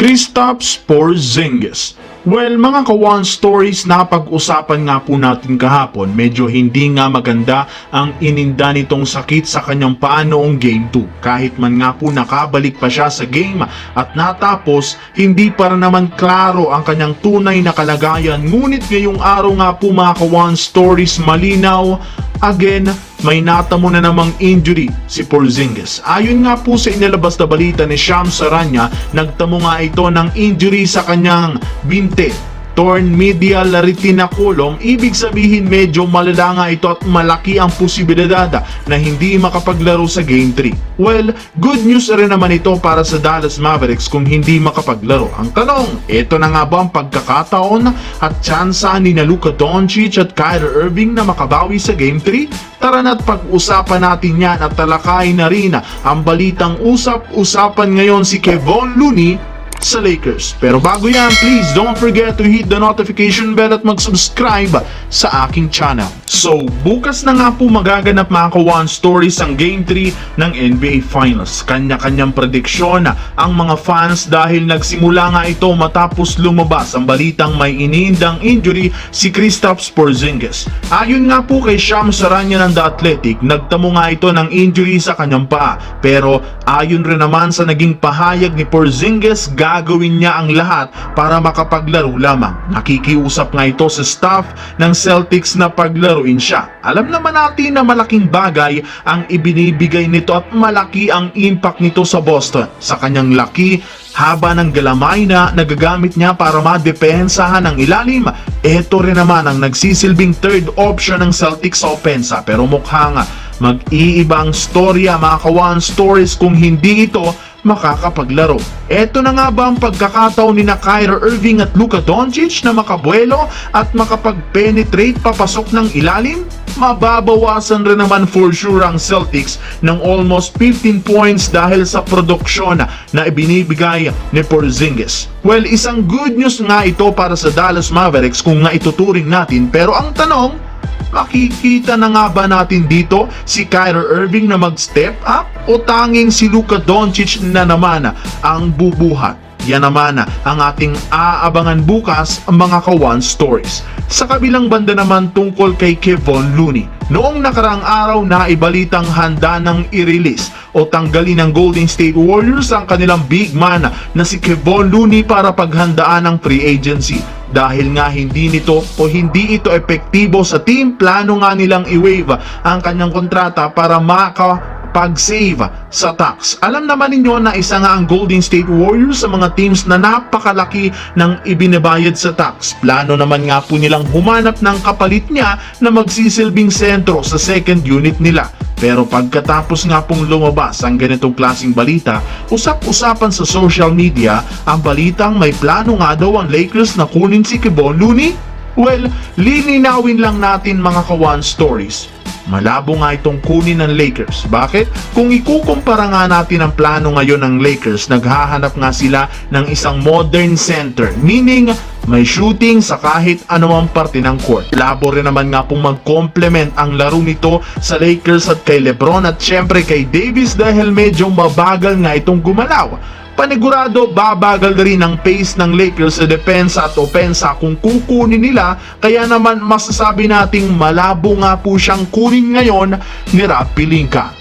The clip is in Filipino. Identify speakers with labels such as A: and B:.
A: Kristaps Porzingis. Well, mga ka-one stories na pag-usapan nga po natin kahapon, medyo hindi nga maganda ang ininda nitong sakit sa kanyang paa noong Game 2. Kahit man nga po nakabalik pa siya sa game at natapos, hindi para naman klaro ang kanyang tunay na kalagayan. Ngunit ngayong araw nga po mga ka-one stories, malinaw, again, may natamo na namang injury si Porzingis. Ayon nga po sa inilabas na balita ni Shams Charania, nagtamo nga ito ng injury sa kanyang binte, torn medial retinaculum. Ibig sabihin medyo malala nga ito at malaki ang posibilidad na hindi makapaglaro sa Game 3. Well, good news rin naman ito para sa Dallas Mavericks kung hindi makapaglaro. Ang tanong, ito na nga ba ang pagkakataon at tsansa ni Luka Doncic at Kyrie Irving na makabawi sa Game 3? Tara na't pag-usapan natin yan at talakayin na rin ang balitang usap-usapan ngayon si Kevon Looney sa Lakers. Pero bago yan, please don't forget to hit the notification bell at mag-subscribe sa aking channel. So, bukas na nga po magaganap mga ka-one stories ang Game 3 ng NBA Finals. Kanya-kanyang prediksyon ang mga fans dahil nagsimula nga ito matapos lumabas ang balitang may iniindang injury si Kristaps Porzingis. Ayon nga po kay Shams Charania ng The Athletic, nagtamo nga ito ng injury sa kanyang paa. Pero ayon rin naman sa naging pahayag ni Porzingis, gagawin niya ang lahat para makapaglaro lamang. Nakikiusap nga ito sa staff ng Celtics na paglaruin siya. Alam naman natin na malaking bagay ang ibinibigay nito at malaki ang impact nito sa Boston. Sa kanyang laki, haba ng galamay na nagagamit niya para madepensahan ang ilalim. Ito rin naman ang nagsisilbing third option ng Celtics sa opensa. Pero mukhang mag-iibang storya mga ka-one stories kung hindi ito makakapaglaro. Eto na nga ba ang pagkakataon ni Kyrie Irving at Luka Doncic na makabuelo at makapag-penetrate papasok ng ilalim? Mababawasan rin naman for sure ang Celtics ng almost 15 points dahil sa produksyon na ibinibigay ni Porzingis. Well, isang good news nga ito para sa Dallas Mavericks kung nga ituturing natin, pero ang tanong, makikita na nga ba natin dito si Kyrie Irving na mag-step up o tanging si Luka Doncic na naman ang bubuhat? Yan naman ang ating aabangan bukas mga ka-one stories. Sa kabilang banda naman tungkol kay Kevon Looney. Noong nakaraang araw na ibalitang handa ng i-release o tanggalin ng Golden State Warriors ang kanilang big man na si Kevon Looney para paghandaan ng free agency. Dahil nga hindi ito epektibo sa team, plano nga nilang i-waive ang kanyang kontrata para makapag-save sa tax. Alam naman ninyo na isa nga ang Golden State Warriors sa mga teams na napakalaki ng ibinabayad sa tax. Plano naman nga po nilang humanap ng kapalit niya na magsisilbing sentro sa second unit nila. Pero pagkatapos nga pong lumabas ang ganitong klaseng balita, usap-usapan sa social media ang balitang may plano nga daw ang Lakers na kunin si Kevon Looney. Well, lininawin lang natin mga ka-one stories. Malabo nga itong kunin ng Lakers. Bakit? Kung ikukumpara nga natin ang plano ngayon ng Lakers, naghahanap nga sila ng isang modern center, meaning may shooting sa kahit anumang parte ng court. Labo rin naman nga pong mag-complement ang laro nito sa Lakers at kay LeBron at syempre kay Davis dahil medyo mabagal nga itong gumalaw. Panigurado, babagal rin ang pace ng Lakers sa depensa at opensa kung kukunin nila, kaya naman masasabi nating malabo nga po siyang kunin ngayon ni Rob Pelinka.